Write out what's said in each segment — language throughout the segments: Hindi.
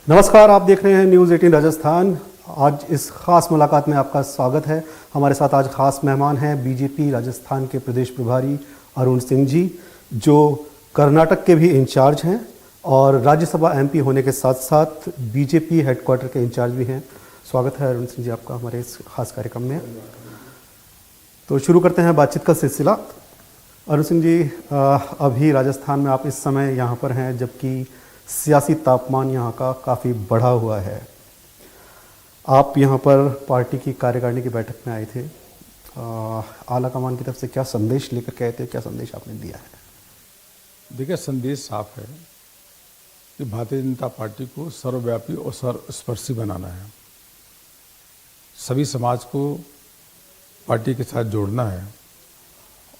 नमस्कार, आप देख रहे हैं न्यूज़ 18 राजस्थान। आज इस खास मुलाकात में आपका स्वागत है। हमारे साथ आज खास मेहमान हैं बीजेपी राजस्थान के प्रदेश प्रभारी अरुण सिंह जी, जो कर्नाटक के भी इंचार्ज हैं और राज्यसभा एमपी होने के साथ साथ बीजेपी हेडक्वार्टर के इंचार्ज भी हैं। स्वागत है अरुण सिंह जी आपका हमारे इस खास कार्यक्रम में। तो शुरू करते हैं बातचीत का सिलसिला। अरुण सिंह जी, अभी राजस्थान में आप इस समय यहाँ पर हैं, जबकि सियासी तापमान यहाँ का काफ़ी बढ़ा हुआ है। आप यहाँ पर पार्टी की कार्यकारिणी की बैठक में आए थे। आला कमान की तरफ से क्या संदेश लेकर के आए थे, क्या संदेश आपने दिया है? देखिए, संदेश साफ है कि भारतीय जनता पार्टी को सर्वव्यापी और सर्वस्पर्शी बनाना है। सभी समाज को पार्टी के साथ जोड़ना है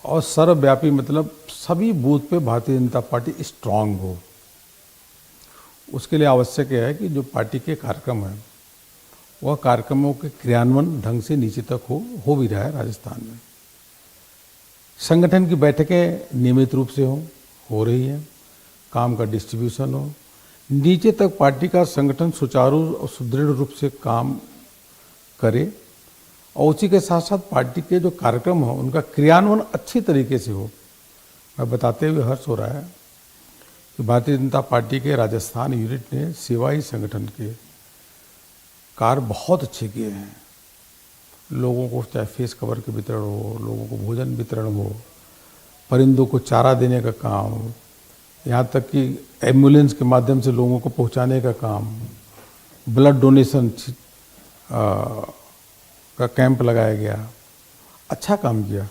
और सर्वव्यापी मतलब सभी बूथ पे भारतीय जनता पार्टी स्ट्रांग हो। उसके लिए आवश्यक है कि जो पार्टी के कार्यक्रम हैं वह कार्यक्रमों के क्रियान्वयन ढंग से नीचे तक हो भी रहा है। राजस्थान में संगठन की बैठकें नियमित रूप से हो रही हैं, काम का डिस्ट्रीब्यूशन हो, नीचे तक पार्टी का संगठन सुचारू और सुदृढ़ रूप से काम करे और उसी के साथ साथ पार्टी के जो कार्यक्रम हो उनका क्रियान्वयन अच्छी तरीके से हो। मैं बताते हुए हर्ष हो रहा है कि भारतीय जनता पार्टी के राजस्थान यूनिट ने सेवाई संगठन के कार्य बहुत अच्छे किए हैं। लोगों को चाहे फेस कवर के वितरण हो, लोगों को भोजन वितरण हो, परिंदों को चारा देने का काम, यहाँ तक कि एम्बुलेंस के माध्यम से लोगों को पहुँचाने का काम, ब्लड डोनेशन का कैंप लगाया गया, अच्छा काम किया।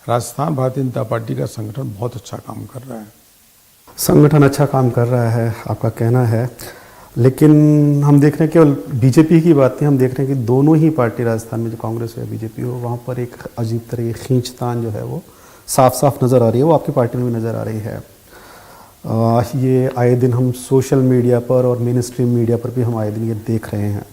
राजस्थान भारतीय जनता पार्टी का संगठन बहुत अच्छा काम कर रहा है। संगठन अच्छा काम कर रहा है आपका कहना है, लेकिन हम देख रहे हैं केवल बीजेपी की बात नहीं, हम देख रहे हैं कि दोनों ही पार्टी राजस्थान में जो कांग्रेस हो या बीजेपी हो, वहाँ पर एक अजीब तरह की खींचतान जो है वो साफ साफ नज़र आ रही है। वो आपकी पार्टी में भी नज़र आ रही है। ये आए दिन हम सोशल मीडिया पर और मेन स्ट्रीम मीडिया पर भी हम आए दिन ये देख रहे हैं।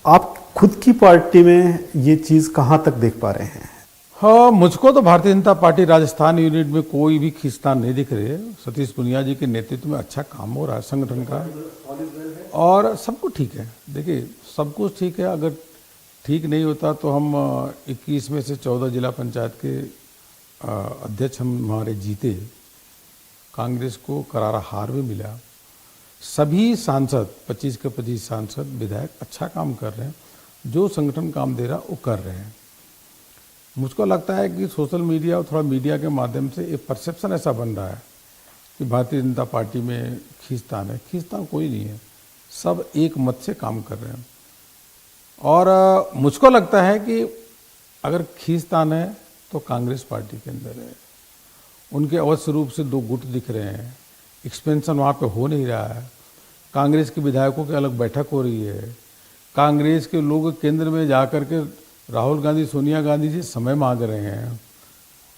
आप खुद की पार्टी में ये चीज़ कहाँ तक देख पा रहे हैं? हाँ, मुझको तो भारतीय जनता पार्टी राजस्थान यूनिट में कोई भी खींचतान नहीं दिख रही है। सतीश पुनिया जी के नेतृत्व में अच्छा काम हो रहा है संगठन का और सब कुछ ठीक है। देखिए, सब कुछ ठीक है। अगर ठीक नहीं होता तो हम 21 में से 14 जिला पंचायत के अध्यक्ष हमारे जीते, कांग्रेस को करारा हार भी मिला। सभी सांसद 25 के 25 सांसद विधायक अच्छा काम कर रहे हैं, जो संगठन काम दे रहा वो कर रहे हैं। मुझको लगता है कि सोशल मीडिया और थोड़ा मीडिया के माध्यम से एक परसेप्शन ऐसा बन रहा है कि भारतीय जनता पार्टी में खींचतान है। खींचतान कोई नहीं है, सब एक मत से काम कर रहे हैं। और मुझको लगता है कि अगर खींचतान है तो कांग्रेस पार्टी के अंदर है। उनके अवश्य रूप से दो गुट दिख रहे हैं, एक्सपेंशन वहाँ पे हो नहीं रहा है। कांग्रेस के विधायकों की अलग बैठक हो रही है। कांग्रेस के लोग केंद्र में जा कर के राहुल गांधी, सोनिया गांधी जी समय मांग रहे हैं,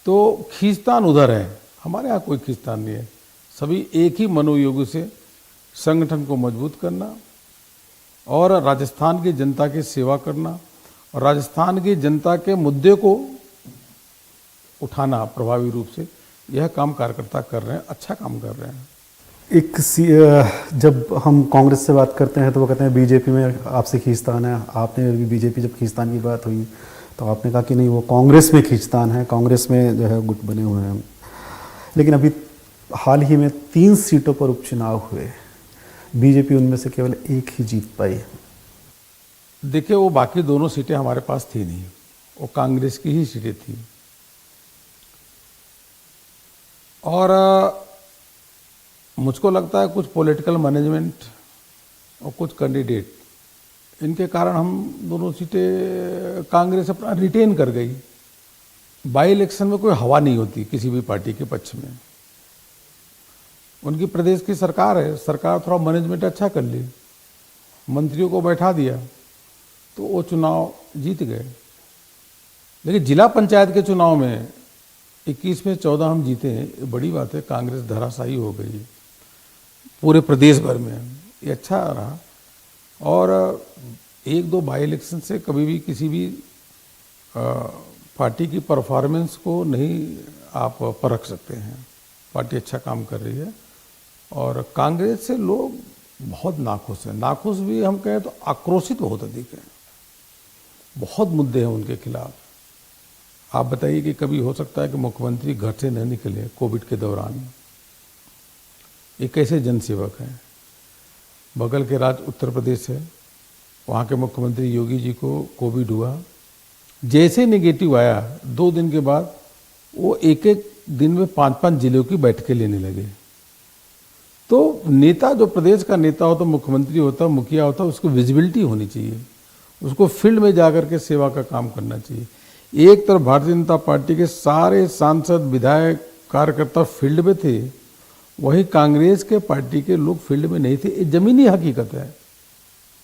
तो खींचतान उधर है। हमारे यहाँ कोई खींचतान नहीं है। सभी एक ही मनोयोग से संगठन को मजबूत करना और राजस्थान की जनता की सेवा करना और राजस्थान की जनता के मुद्दे को उठाना प्रभावी रूप से, यह काम कार्यकर्ता कर रहे हैं, अच्छा काम कर रहे हैं। जब हम कांग्रेस से बात करते हैं तो वो कहते हैं बीजेपी में आपसे खींचतान है। आपने अभी बीजेपी जब खींचतान की बात हुई तो आपने कहा कि नहीं, वो कांग्रेस में खींचतान है, कांग्रेस में जो है गुट बने हुए हैं। लेकिन अभी हाल ही में 3 सीटों पर उपचुनाव हुए, बीजेपी उनमें से केवल एक ही जीत पाई। देखिए, वो बाकी दोनों सीटें हमारे पास थी नहीं, वो कांग्रेस की ही सीटें थी। और मुझको लगता है कुछ पॉलिटिकल मैनेजमेंट और कुछ कैंडिडेट, इनके कारण हम दोनों सीटें कांग्रेस अपना रिटेन कर गई। बाई इलेक्शन में कोई हवा नहीं होती किसी भी पार्टी के पक्ष में। उनकी प्रदेश की सरकार है, सरकार थोड़ा मैनेजमेंट अच्छा कर ली, मंत्रियों को बैठा दिया तो वो चुनाव जीत गए। लेकिन जिला पंचायत के चुनाव में 21 में 14 हम जीते हैं, ये बड़ी बात है। कांग्रेस धराशायी हो गई पूरे प्रदेश भर में, ये अच्छा रहा। और 1-2 बाई इलेक्शन से कभी भी किसी भी पार्टी की परफॉर्मेंस को नहीं आप परख सकते हैं। पार्टी अच्छा काम कर रही है और कांग्रेस से लोग बहुत नाखुश है। नाखुश भी हम कहें तो आक्रोशित बहुत अधिक है। बहुत मुद्दे हैं उनके खिलाफ। आप बताइए कि कभी हो सकता है कि मुख्यमंत्री घर से न निकले कोविड के दौरान? ये कैसे जनसेवक हैं? बगल के राज्य उत्तर प्रदेश है, वहाँ के मुख्यमंत्री योगी जी को कोविड हुआ, जैसे नेगेटिव आया 2 दिन के बाद वो एक एक दिन में 5-5 जिलों की बैठकें लेने लगे। तो नेता, जो प्रदेश का नेता होता, मुख्यमंत्री होता, मुखिया होता, उसको विजिबिलिटी होनी चाहिए, उसको फील्ड में जाकर के सेवा का काम करना चाहिए। एक तरफ भारतीय जनता पार्टी के सारे सांसद, विधायक, कार्यकर्ता फील्ड में थे, वहीं कांग्रेस के पार्टी के लोग फील्ड में नहीं थे। ये जमीनी हकीकत है।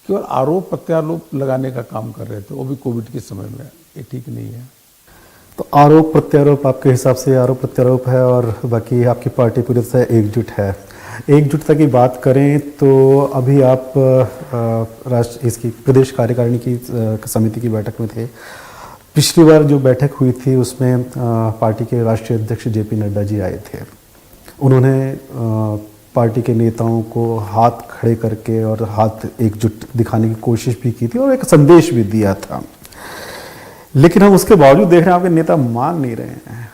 केवल आरोप प्रत्यारोप लगाने का काम कर रहे थे, वो भी कोविड के समय में। ये ठीक नहीं है। तो आरोप प्रत्यारोप आपके हिसाब से आरोप प्रत्यारोप है, और बाकी आपकी पार्टी पूरी तरह से एकजुट है। एकजुटता की बात करें तो अभी आप इसकी प्रदेश कार्यकारिणी की समिति की बैठक में थे। पिछली बार जो बैठक हुई थी उसमें पार्टी के राष्ट्रीय अध्यक्ष जेपी नड्डा जी आए थे। उन्होंने पार्टी के नेताओं को हाथ खड़े करके और हाथ एकजुट दिखाने की कोशिश भी की थी और एक संदेश भी दिया था। लेकिन हम उसके बावजूद देख रहे हैं आपके नेता मान नहीं रहे हैं,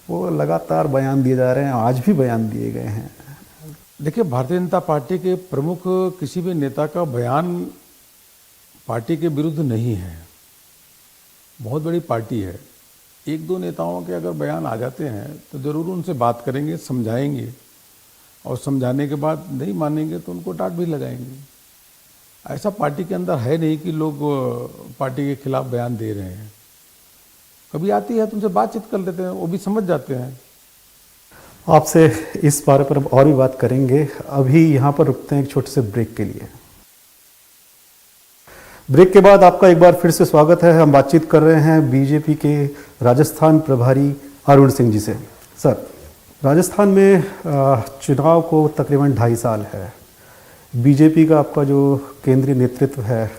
वो लगातार बयान दिए जा रहे हैं, आज भी बयान दिए गए हैं। देखिए, भारतीय जनता पार्टी के प्रमुख किसी भी नेता का बयान पार्टी के विरुद्ध नहीं है। बहुत बड़ी पार्टी है। 1-2 नेताओं के अगर बयान आ जाते हैं तो जरूर उनसे बात करेंगे, समझाएंगे, और समझाने के बाद नहीं मानेंगे तो उनको डांट भी लगाएंगे। ऐसा पार्टी के अंदर है नहीं कि लोग पार्टी के खिलाफ बयान दे रहे हैं। कभी आती है तो उनसे बातचीत कर लेते हैं, वो भी समझ जाते हैं। आपसे इस बारे पर और भी बात करेंगे। अभी यहाँ पर रुकते हैं एक छोटे से ब्रेक के लिए। ब्रेक के बाद आपका एक बार फिर से स्वागत है। हम बातचीत कर रहे हैं बीजेपी के राजस्थान प्रभारी अरुण सिंह जी से। सर, राजस्थान में चुनाव को तकरीबन 2.5 साल है। बीजेपी का आपका जो केंद्रीय नेतृत्व है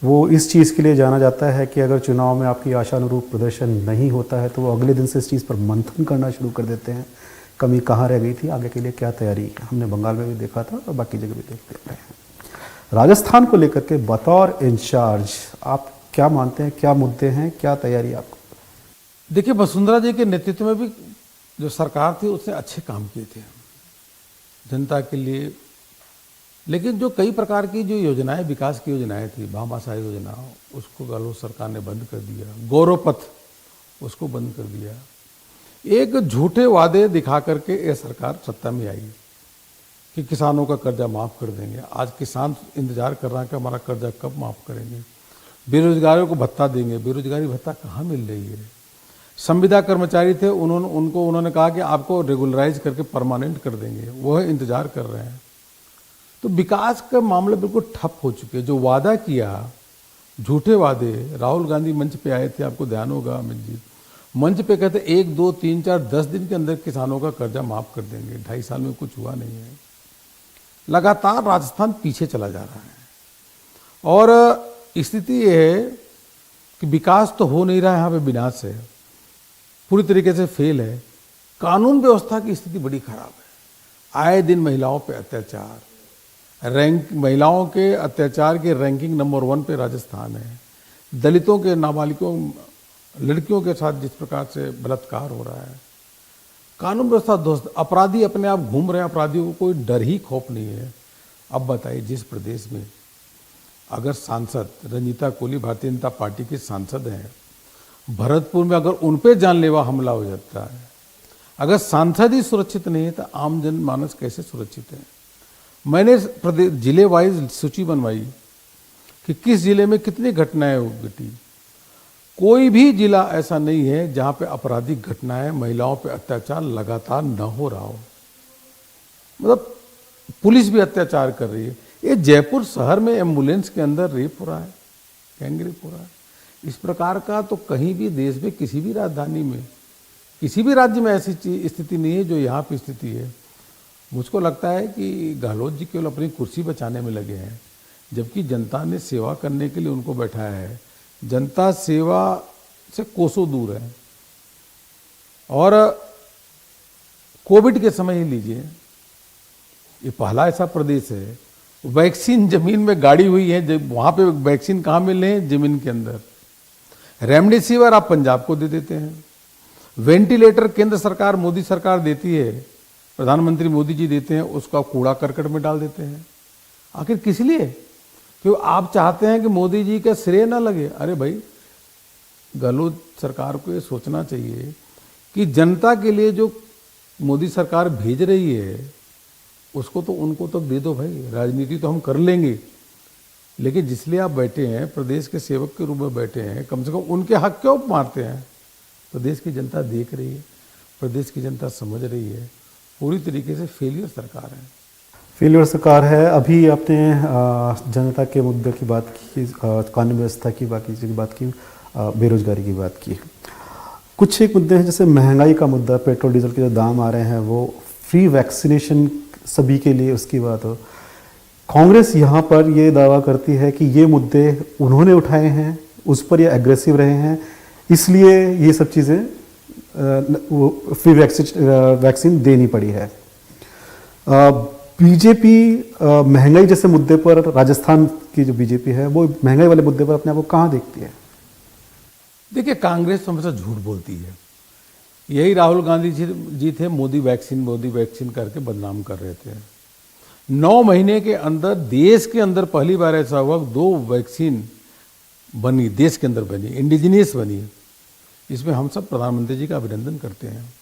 वो इस चीज़ के लिए जाना जाता है कि अगर चुनाव में आपकी आशानुरूप प्रदर्शन नहीं होता है तो वो अगले दिन से इस चीज़ पर मंथन करना शुरू कर देते हैं। कमी कहाँ रह गई थी, आगे के लिए क्या तैयारी, हमने बंगाल में भी देखा था और बाकी जगह भी देख रहे हैं। राजस्थान को लेकर के बतौर इंचार्ज आप क्या मानते हैं, क्या मुद्दे हैं, क्या तैयारी आपको? देखिए, वसुंधरा जी के नेतृत्व में भी जो सरकार थी उसने अच्छे काम किए थे जनता के लिए। लेकिन जो कई प्रकार की जो योजनाएं, विकास की योजनाएं थी, भामाशाह योजना, उसको गहलोत सरकार ने बंद कर दिया। गौरव पथ, उसको बंद कर दिया। एक झूठे वादे दिखा करके ये सरकार सत्ता में आई कि किसानों का कर्जा माफ़ कर देंगे। आज किसान इंतजार कर रहा है कि हमारा कर्जा कब माफ़ करेंगे। बेरोजगारों को भत्ता देंगे, बेरोजगारी भत्ता कहाँ मिल रही है। संविदा कर्मचारी थे, उन्होंने कहा कि आपको रेगुलराइज करके परमानेंट कर देंगे, वह इंतजार कर रहे हैं। तो विकास का मामले बिल्कुल ठप हो चुके। जो वादा किया, झूठे वादे, राहुल गांधी मंच पे आए थे, आपको ध्यान होगा अमित जी, मंच पे कहते 1, 2, 3, 4, 10 दिन के अंदर किसानों का कर्जा माफ कर देंगे। 2.5 साल में कुछ हुआ नहीं है। लगातार राजस्थान पीछे चला जा रहा है और स्थिति ये है कि विकास तो हो नहीं रहा है, यहाँ पे विनाश है, पूरी तरीके से फेल है। कानून व्यवस्था की स्थिति बड़ी खराब है। आए दिन महिलाओं पे अत्याचार, महिलाओं के अत्याचार के रैंकिंग नंबर 1 पे राजस्थान है। दलितों के, नाबालिगों, लड़कियों के साथ जिस प्रकार से बलात्कार हो रहा है, कानून व्यवस्था ध्वस्त, अपराधी अपने आप घूम रहे हैं, अपराधियों को कोई डर ही खौफ नहीं है। अब बताइए, जिस प्रदेश में अगर सांसद रंजीता कोली भारतीय जनता पार्टी के सांसद हैं, भरतपुर में अगर उन पे जानलेवा हमला हो जाता है, अगर सांसद ही सुरक्षित नहीं है तो आम जनमानस कैसे सुरक्षित है। मैंने प्रदेश जिले वाइज सूची बनवाई कि किस जिले में कितनी घटनाएं घटी। कोई भी जिला ऐसा नहीं है जहां पे आपराधिक घटनाएं, महिलाओं पे अत्याचार लगातार न हो रहा हो। मतलब पुलिस भी अत्याचार कर रही है। ये जयपुर शहर में एम्बुलेंस के अंदर रेप हो रहा है, गैंग रेप हो रहा है। इस प्रकार का तो कहीं भी देश में, किसी भी राजधानी में, किसी भी राज्य में ऐसी स्थिति नहीं है जो यहाँ पे स्थिति है। मुझको लगता है कि गहलोत जी केवल अपनी कुर्सी बचाने में लगे हैं, जबकि जनता ने सेवा करने के लिए उनको बैठाया है। जनता सेवा से कोसों दूर है। और कोविड के समय ही लीजिए, ये पहला ऐसा प्रदेश है वैक्सीन जमीन में गाड़ी हुई है, जब वहां पे वैक्सीन कहाँ मिल रहे हैं? जमीन के अंदर। रेमडेसिविर आप पंजाब को दे देते हैं। वेंटिलेटर केंद्र सरकार, मोदी सरकार देती है, प्रधानमंत्री मोदी जी देते हैं, उसका कूड़ा करकट में डाल देते हैं। आखिर किस लिए? क्यों आप चाहते हैं कि मोदी जी का श्रेय ना लगे? अरे भाई, गहलोत सरकार को ये सोचना चाहिए कि जनता के लिए जो मोदी सरकार भेज रही है उसको तो उनको तो दे दो भाई। राजनीति तो हम कर लेंगे, लेकिन जिसलिए आप बैठे हैं, प्रदेश के सेवक के रूप में बैठे हैं, कम से कम उनके हक क्यों मारते हैं? प्रदेश की जनता देख रही है, प्रदेश की जनता समझ रही है, पूरी तरीके से फेलियर सरकार है। फेलियर सरकार है। अभी आपने जनता के मुद्दे की बात की, कानून व्यवस्था की बात की, बेरोजगारी की बात की। कुछ एक मुद्दे हैं, जैसे महंगाई का मुद्दा, पेट्रोल डीजल के जो दाम आ रहे हैं, वो फ्री वैक्सीनेशन सभी के लिए, उसकी बात हो। कांग्रेस यहाँ पर ये दावा करती है कि ये मुद्दे उन्होंने उठाए हैं, उस पर ये एग्रेसिव रहे हैं, इसलिए ये सब चीज़ें फ्री वैक्सीन देनी पड़ी है। बीजेपी महंगाई जैसे मुद्दे पर, राजस्थान की जो बीजेपी है वो महंगाई वाले मुद्दे पर अपने आप को कहाँ देखती है? देखिए, कांग्रेस तो हमेशा झूठ बोलती है। यही राहुल गांधी जी थे, मोदी वैक्सीन करके बदनाम कर रहे थे। 9 महीने के अंदर देश के अंदर पहली बार ऐसा हुआ 2 वैक्सीन बनी, देश के अंदर बनी, इंडिजिनियस बनी। इसमें हम सब प्रधानमंत्री जी का अभिनंदन करते हैं।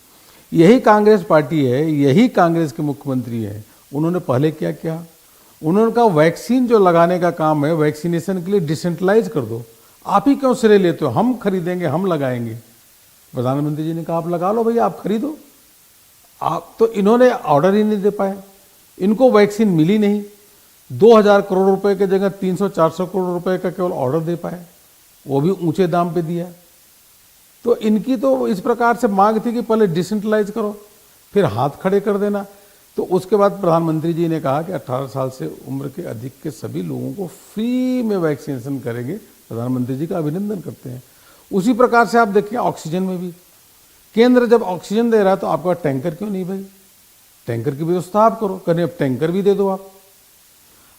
यही कांग्रेस पार्टी है, यही कांग्रेस के मुख्यमंत्री हैं। उन्होंने पहले क्या किया? उन्होंने कहा वैक्सीन जो लगाने का काम है, वैक्सीनेशन के लिए डिसेंट्रलाइज कर दो। आप ही क्यों श्रेय लेते हो? हम खरीदेंगे, हम लगाएंगे। प्रधानमंत्री जी ने कहा आप लगा लो भैया, आप खरीदो। आप तो, इन्होंने ऑर्डर ही नहीं दे पाए, इनको वैक्सीन मिली नहीं। 2000 करोड़ रुपए की जगह 300-400 करोड़ रुपए का केवल ऑर्डर दे पाए, वो भी ऊंचे दाम पे दिया। तो इनकी तो इस प्रकार से मांग थी कि पहले डिसेंट्रलाइज करो, फिर हाथ खड़े कर देना। तो उसके बाद प्रधानमंत्री जी ने कहा कि 18 साल से उम्र के अधिक के सभी लोगों को फ्री में वैक्सीनेशन करेंगे। प्रधानमंत्री जी का अभिनंदन करते हैं। उसी प्रकार से आप देखिए, ऑक्सीजन में भी केंद्र जब ऑक्सीजन दे रहा है तो आपका टैंकर क्यों नहीं भाई? टैंकर की व्यवस्था आप करो, करें, अब टैंकर भी दे दो आप।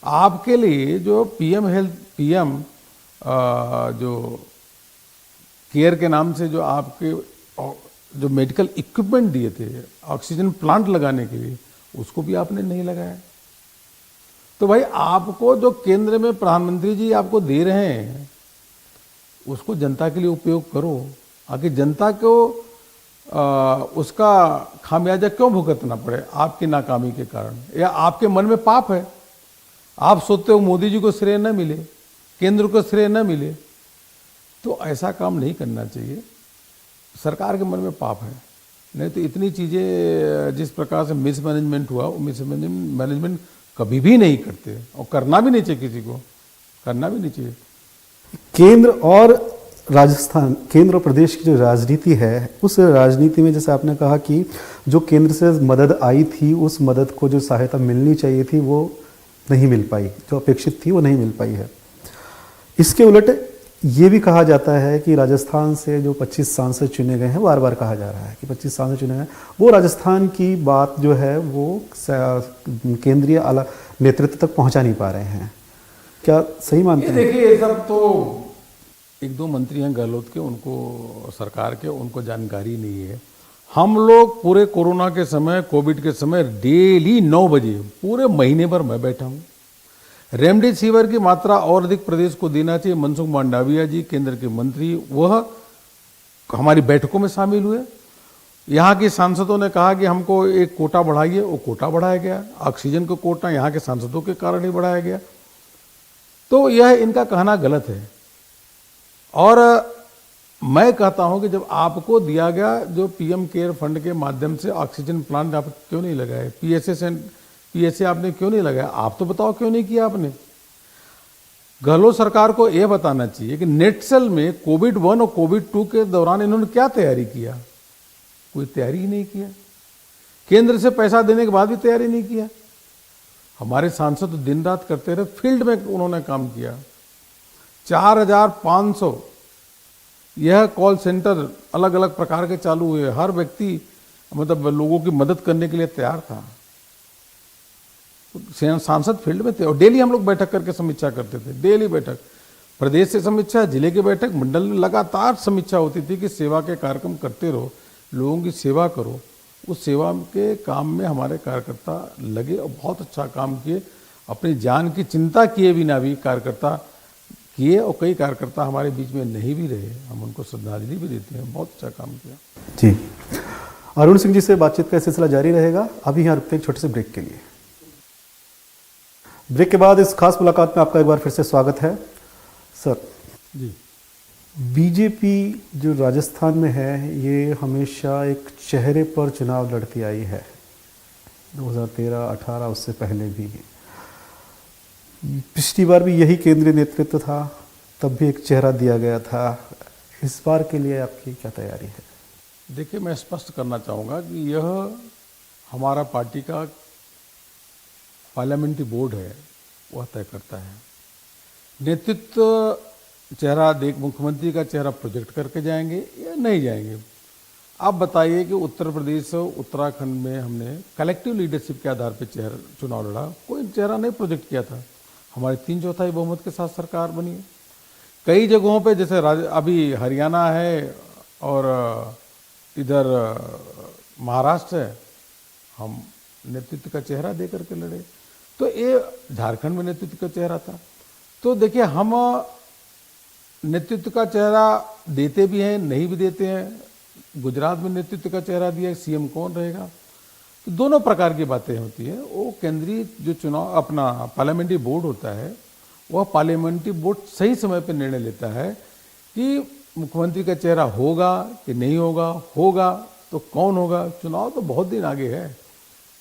आपके लिए जो पीएम जो केयर के नाम से जो आपके जो मेडिकल इक्विपमेंट दिए थे ऑक्सीजन प्लांट लगाने के लिए, उसको भी आपने नहीं लगाया। तो भाई, आपको जो केंद्र में प्रधानमंत्री जी आपको दे रहे हैं उसको जनता के लिए उपयोग करो। आखिर जनता को उसका खामियाजा क्यों भुगतना पड़े आपकी नाकामी के कारण? या आपके मन में पाप है? आप सोचते हो मोदी जी को श्रेय न मिले, केंद्र को श्रेय न मिले, तो ऐसा काम नहीं करना चाहिए। सरकार के मन में पाप है। नहीं तो इतनी चीज़ें जिस प्रकार से मिसमैनेजमेंट हुआ, वो मिसमैनेजमेंट कभी भी नहीं करते, और करना भी नहीं चाहिए, किसी को करना भी नहीं चाहिए। केंद्र और राजस्थान, केंद्र और प्रदेश की जो राजनीति है, उस राजनीति में जैसे आपने कहा कि जो केंद्र से मदद आई थी, उस मदद को जो सहायता मिलनी चाहिए थी वो नहीं मिल पाई, जो अपेक्षित थी वो नहीं मिल पाई है। इसके उलट ये भी कहा जाता है कि राजस्थान से जो 25 सांसद चुने गए हैं, बार बार कहा जा रहा है कि 25 सांसद चुने गए हैं, वो राजस्थान की बात जो है वो केंद्रीय आला नेतृत्व तक पहुंचा नहीं पा रहे हैं। क्या सही मानते हैं? देखिए, ये सब तो 1-2 मंत्री हैं गहलोत के, उनको सरकार के, उनको जानकारी नहीं है। हम लोग पूरे कोरोना के समय, कोविड के समय डेली 9 बजे पूरे महीने भर मैं बैठा हूँ। रेमडेसिविर की मात्रा और अधिक प्रदेश को देना चाहिए। मनसुख मांडविया जी, केंद्र के मंत्री, वह हमारी बैठकों में शामिल हुए। यहाँ के सांसदों ने कहा कि हमको एक कोटा बढ़ाइए, वो कोटा बढ़ाया गया। ऑक्सीजन का कोटा यहाँ के सांसदों के कारण ही बढ़ाया गया। तो यह इनका कहना गलत है। और मैं कहता हूं कि जब आपको दिया गया जो पीएम केयर फंड के माध्यम से ऑक्सीजन प्लांट, आप क्यों नहीं लगाए? पीएसए आपने क्यों नहीं लगाया? आप तो बताओ क्यों नहीं किया आपने? गहलोत सरकार को यह बताना चाहिए कि नेटसेल में कोविड-1 और कोविड-2 के दौरान इन्होंने क्या तैयारी किया? कोई तैयारी ही नहीं किया। केंद्र से पैसा देने के बाद भी तैयारी नहीं किया। हमारे सांसद तो दिन रात करते रहे, फील्ड में उन्होंने काम किया। 4500 यह कॉल सेंटर अलग अलग प्रकार के चालू हुए। हर व्यक्ति मतलब लोगों की मदद करने के लिए तैयार था। सांसद फील्ड में थे और डेली हम लोग बैठक करके समीक्षा करते थे, डेली बैठक, प्रदेश से समीक्षा, जिले की बैठक, मंडल में लगातार समीक्षा होती थी कि सेवा के कार्यक्रम करते रहो, लोगों की सेवा करो। उस सेवा के काम में हमारे कार्यकर्ता लगे और बहुत अच्छा काम किए, अपनी जान की चिंता किए बिना भी कार्यकर्ता किए, और कई कार्यकर्ता हमारे बीच में नहीं भी रहे, हम उनको श्रद्धांजलि भी देते हैं, बहुत अच्छा काम किया। जी, अरुण सिंह जी से बातचीत का सिलसिला जारी रहेगा। अभी यहाँ रुकते हैं छोटे से ब्रेक के लिए। ब्रेक के बाद इस खास मुलाकात में आपका एक बार फिर से स्वागत है। सर जी, बीजेपी जो राजस्थान में है, ये हमेशा एक चेहरे पर चुनाव लड़ती आई है, 2013-18 उससे पहले भी। पिछली बार भी यही केंद्रीय नेतृत्व था, तब भी एक चेहरा दिया गया था। इस बार के लिए आपकी क्या तैयारी है? देखिए, मैं स्पष्ट करना चाहूँगा कि यह हमारा पार्टी का पार्लियामेंट्री बोर्ड है, वह तय करता है। नेतृत्व चेहरा देख मुख्यमंत्री का चेहरा प्रोजेक्ट करके जाएंगे या नहीं जाएंगे। आप बताइए कि उत्तर प्रदेश और उत्तराखंड में हमने कलेक्टिव लीडरशिप के आधार पर चुनाव लड़ा, कोई चेहरा नहीं प्रोजेक्ट किया था। हमारी 3/4 बहुमत के साथ सरकार बनी है। कई जगहों पे जैसे अभी हरियाणा है और इधर महाराष्ट्र है, हम नेतृत्व का चेहरा दे करके लड़े। तो ये झारखंड में नेतृत्व का चेहरा था। तो देखिए, हम नेतृत्व का चेहरा देते भी हैं, नहीं भी देते हैं। गुजरात में नेतृत्व का चेहरा दिया, सीएम कौन रहेगा, तो दोनों प्रकार की बातें होती है। वो केंद्रीय जो चुनाव अपना पार्लियामेंट्री बोर्ड होता है, वह पार्लियामेंट्री बोर्ड सही समय पर निर्णय लेता है कि मुख्यमंत्री का चेहरा होगा कि नहीं होगा, होगा तो कौन होगा। चुनाव तो बहुत दिन आगे है,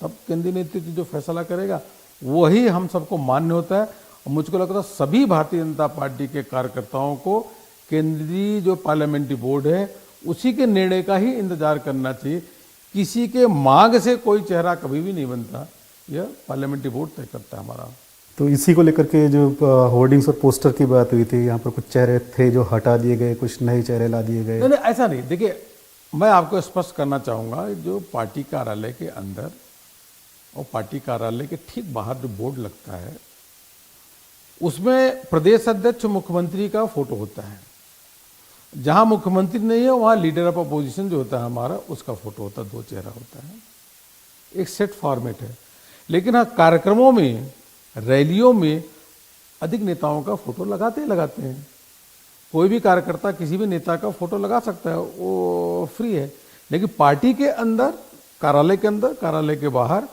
तब केंद्रीय नेतृत्व जो फैसला करेगा वही हम सबको मान्य होता है। और मुझको लगता है सभी भारतीय जनता पार्टी के कार्यकर्ताओं को केंद्रीय जो पार्लियामेंट्री बोर्ड है उसी के निर्णय का ही इंतजार करना चाहिए। किसी के मांग से कोई चेहरा कभी भी नहीं बनता, यह पार्लियामेंट्री बोर्ड तय करता है हमारा। तो इसी को लेकर के जो होर्डिंग्स और पोस्टर की बात हुई थी, यहाँ पर कुछ चेहरे थे जो हटा दिए गए, कुछ नए चेहरे ला दिए गए। नहीं, ऐसा नहीं। देखिए, मैं आपको स्पष्ट करना चाहूँगा, जो पार्टी कार्यालय के अंदर और पार्टी कार्यालय के ठीक बाहर जो बोर्ड लगता है, उसमें प्रदेश अध्यक्ष मुख्यमंत्री का फोटो होता है। जहां मुख्यमंत्री नहीं है वहां लीडर ऑफ अपोजिशन जो होता है हमारा, उसका फोटो होता है, 2 चेहरा होता है। एक सेट फॉर्मेट है। लेकिन हाँ, कार्यक्रमों में, रैलियों में अधिक नेताओं का फोटो लगाते हैं। कोई भी कार्यकर्ता किसी भी नेता का फोटो लगा सकता है, वो फ्री है। लेकिन पार्टी के अंदर, कार्यालय के अंदर, कार्यालय के बाहर,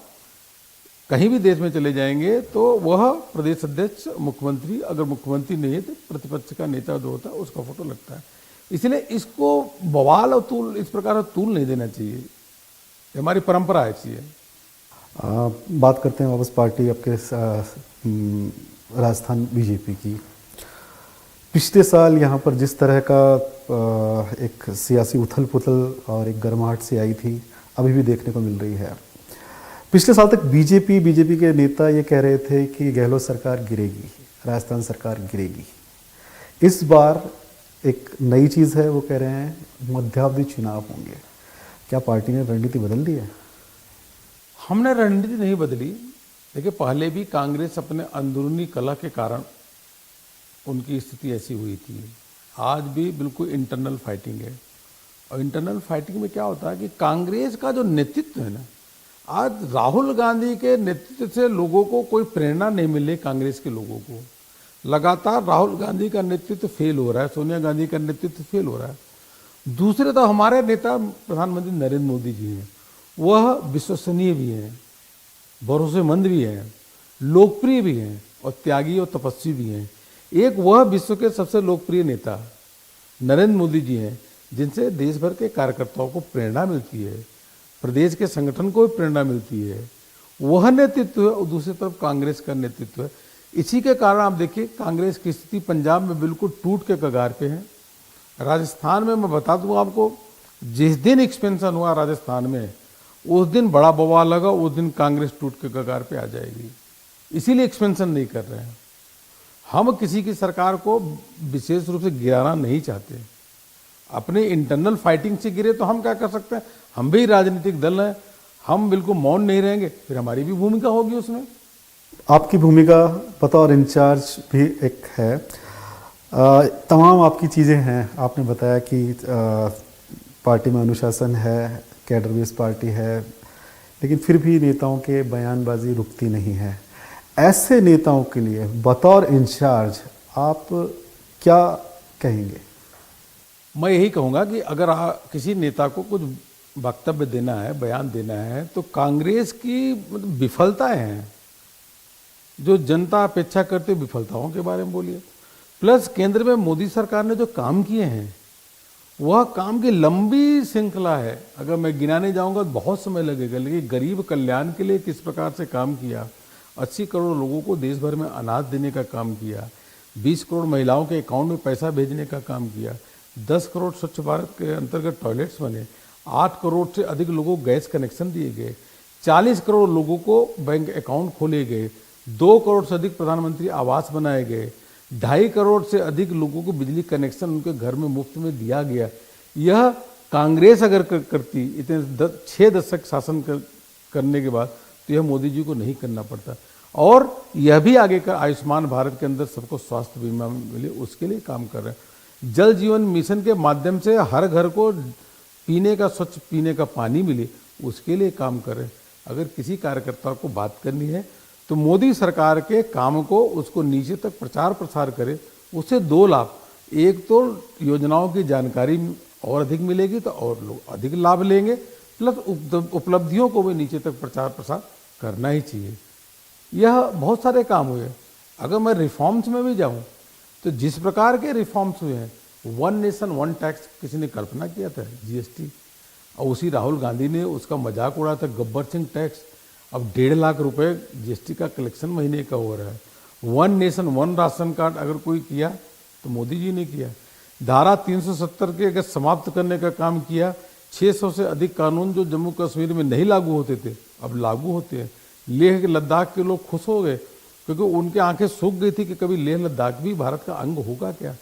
कहीं भी देश में चले जाएंगे तो वह प्रदेश अध्यक्ष, मुख्यमंत्री, अगर मुख्यमंत्री नहीं है तो प्रतिपक्ष का नेता जो होता है उसका फोटो लगता है। इसलिए इसको बवाल और तूल, इस प्रकार का तूल नहीं देना चाहिए। ये हमारी परंपरा ऐसी है। बात करते हैं वापस पार्टी आपके राजस्थान बीजेपी की। पिछले साल यहाँ पर जिस तरह का एक सियासी उथल पुथल और एक गर्माहट सी आई थी, अभी भी देखने को मिल रही है। पिछले साल तक बीजेपी के नेता ये कह रहे थे कि गहलोत सरकार गिरेगी, राजस्थान सरकार गिरेगी। इस बार एक नई चीज़ है, वो कह रहे हैं मध्यावधि चुनाव होंगे। क्या पार्टी ने रणनीति बदल दी है? हमने रणनीति नहीं बदली। देखिए, पहले भी कांग्रेस अपने अंदरूनी कलह के कारण उनकी स्थिति ऐसी हुई थी। आज भी बिल्कुल इंटरनल फाइटिंग है। और इंटरनल फाइटिंग में क्या होता है कि कांग्रेस का जो नेतृत्व है ना, आज राहुल गांधी के नेतृत्व से लोगों को कोई प्रेरणा नहीं मिल रही। कांग्रेस के लोगों को लगातार राहुल गांधी का नेतृत्व फेल हो रहा है, सोनिया गांधी का नेतृत्व फेल हो रहा है। दूसरे तो हमारे नेता प्रधानमंत्री नरेंद्र मोदी जी हैं, वह विश्वसनीय भी हैं, भरोसेमंद भी हैं, लोकप्रिय भी हैं और त्यागी और तपस्वी भी हैं। एक वह विश्व के सबसे लोकप्रिय नेता नरेंद्र मोदी जी हैं, जिनसे देश भर के कार्यकर्ताओं को प्रेरणा मिलती है, प्रदेश के संगठन को भी प्रेरणा मिलती है। वह नेतृत्व है और दूसरी तरफ कांग्रेस का नेतृत्व है। इसी के कारण आप देखिए, कांग्रेस की स्थिति पंजाब में बिल्कुल टूट के कगार पे है। राजस्थान में मैं बता दूं आपको, जिस दिन एक्सपेंशन हुआ राजस्थान में, उस दिन बड़ा बवाल लगा, उस दिन कांग्रेस टूट के कगार पे आ जाएगी। इसीलिए एक्सपेंशन नहीं कर रहे हैं। हम किसी की सरकार को विशेष रूप से गिराना नहीं चाहते। अपने इंटरनल फाइटिंग से गिरे तो हम क्या कर सकते हैं? हम भी राजनीतिक दल हैं, हम बिल्कुल मौन नहीं रहेंगे, फिर हमारी भी भूमिका होगी उसमें। आपकी भूमिका बतौर इंचार्ज भी एक है। तमाम आपकी चीज़ें हैं। आपने बताया कि पार्टी में अनुशासन है, कैडर बेस पार्टी है, लेकिन फिर भी नेताओं के बयानबाजी रुकती नहीं है। ऐसे नेताओं के लिए बतौर इंचार्ज आप क्या कहेंगे? मैं यही कहूँगा कि अगर किसी नेता को कुछ वक्तव्य देना है, बयान देना है, तो कांग्रेस की विफलताएं हैं जो जनता अपेक्षा करते विफलताओं के बारे में बोलिए। प्लस केंद्र में मोदी सरकार ने जो काम किए हैं वह काम की लंबी श्रृंखला है। अगर मैं गिनाने जाऊंगा तो बहुत समय लगेगा, लेकिन गरीब कल्याण के लिए किस प्रकार से काम किया, 80 करोड़ लोगों को देश भर में अनाज देने का काम किया, 20 करोड़ महिलाओं के अकाउंट में पैसा भेजने का काम किया, 10 करोड़ स्वच्छ भारत के अंतर्गत टॉयलेट्स बने, 8 करोड़ से अधिक लोगों को गैस कनेक्शन दिए गए, 40 करोड़ लोगों को बैंक अकाउंट खोले गए, 2 करोड़ से अधिक प्रधानमंत्री आवास बनाए गए, 2.5 करोड़ से अधिक लोगों को बिजली कनेक्शन उनके घर में मुफ्त में दिया गया। यह कांग्रेस अगर करती इतने 6 दशक शासन करने के बाद, तो यह मोदी जी को नहीं करना पड़ता। और यह भी आगे का आयुष्मान भारत के अंदर सबको स्वास्थ्य बीमा मिले, उसके लिए काम कर रहे हैं। जल जीवन मिशन के माध्यम से हर घर को पीने का स्वच्छ पीने का पानी मिले, उसके लिए काम कर रहे हैं। अगर किसी कार्यकर्ता को बात करनी है तो मोदी सरकार के काम को उसको नीचे तक प्रचार प्रसार करे, उससे 2 लाभ। एक तो योजनाओं की जानकारी और अधिक मिलेगी तो और लोग अधिक लाभ लेंगे, प्लस उपलब्धियों को भी नीचे तक प्रचार प्रसार करना ही चाहिए। यह बहुत सारे काम हुए। अगर मैं रिफॉर्म्स में भी जाऊं तो जिस प्रकार के रिफॉर्म्स हुए हैं, 1 नेशन 1 टैक्स किसी ने कल्पना किया था, जीएसटी, और उसी राहुल गांधी ने उसका मजाक उड़ाया था, गब्बर सिंह टैक्स। अब 1.5 लाख रुपए जीएसटी का कलेक्शन महीने का हो रहा है। 1 नेशन 1 राशन कार्ड अगर कोई किया तो मोदी जी ने किया। धारा 370 के अगर समाप्त करने का काम किया, 600 से अधिक कानून जो जम्मू कश्मीर में नहीं लागू होते थे अब लागू होते हैं। लेह के लद्दाख के लोग खुश हो गए क्योंकि उनकी आंखें सूख गई थी कि कभी लेह लद्दाख भी भारत का अंग होगा क्या।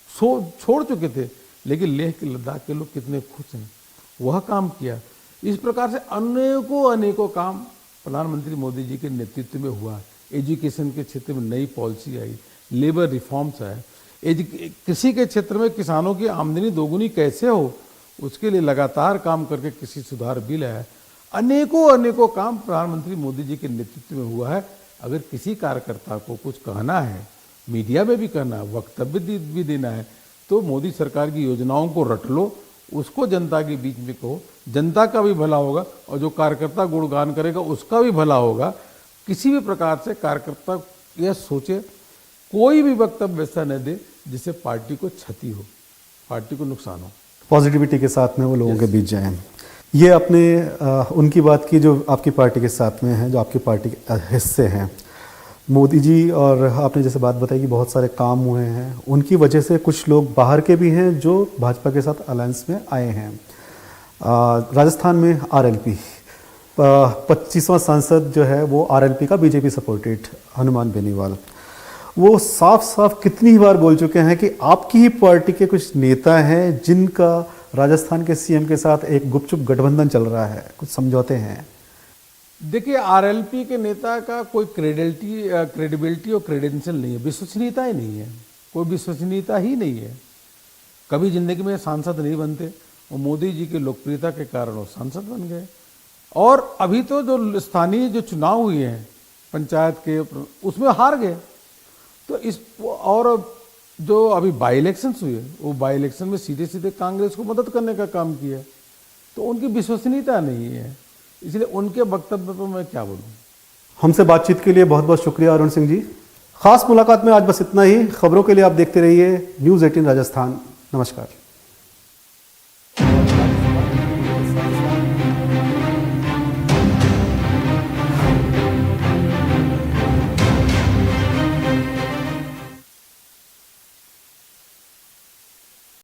छोड़ चुके थे, लेकिन लेह के लद्दाख के लोग कितने खुश हैं, वह काम किया। इस प्रकार से अनेकों काम प्रधानमंत्री मोदी जी के नेतृत्व में हुआ। एजुकेशन के क्षेत्र में नई पॉलिसी आई, लेबर रिफॉर्म्स आए, कृषि के क्षेत्र में किसानों की आमदनी दोगुनी कैसे हो उसके लिए लगातार काम करके कृषि सुधार बिल आया। अनेकों काम प्रधानमंत्री मोदी जी के नेतृत्व में हुआ है। अगर किसी कार्यकर्ता को कुछ कहना है, मीडिया में भी कहना है, वक्तव्य भी देना है, तो मोदी सरकार की योजनाओं को रट लो, उसको जनता के बीच में कहो, जनता का भी भला होगा और जो कार्यकर्ता गुणगान करेगा उसका भी भला होगा। किसी भी प्रकार से कार्यकर्ता यह सोचे कोई भी वक्तव्य ऐसा न दे जिससे पार्टी को क्षति हो, पार्टी को नुकसान हो। पॉजिटिविटी के साथ में वो लोगों के बीच जाएं। ये अपने उनकी बात की जो आपकी पार्टी के साथ में है, जो आपकी पार्टी के हिस्से हैं मोदी जी, और आपने जैसे बात बताई कि बहुत सारे काम हुए हैं, उनकी वजह से कुछ लोग बाहर के भी हैं जो भाजपा के साथ अलायंस में आए हैं। राजस्थान में आरएलपी 25वां सांसद जो है वो आरएलपी का बीजेपी सपोर्टेड हनुमान बेनीवाल, वो साफ कितनी बार बोल चुके हैं कि आपकी ही पार्टी के कुछ नेता हैं जिनका राजस्थान के सीएम के साथ एक गुपचुप गठबंधन चल रहा है, कुछ समझौते हैं। देखिए, आरएलपी के नेता का कोई क्रेडिबिलिटी और क्रेडेंशियल नहीं है, विश्वसनीयता ही नहीं है, कोई विश्वसनीयता ही नहीं है। कभी जिंदगी में सांसद नहीं बनते, और मोदी जी की लोकप्रियता के कारण वो सांसद बन गए। और अभी तो जो स्थानीय जो चुनाव हुए हैं पंचायत के, उसमें हार गए। तो और जो अभी बाई इलेक्शंस हुए, वो बाई इलेक्शन में सीधे कांग्रेस को मदद करने का काम किया, तो उनकी विश्वसनीयता नहीं है। इसलिए उनके वक्तव्य पर मैं क्या बोलूं। हमसे बातचीत के लिए बहुत बहुत शुक्रिया अरुण सिंह जी। खास मुलाकात में आज बस इतना ही। खबरों के लिए आप देखते रहिए News 18 राजस्थान। नमस्कार।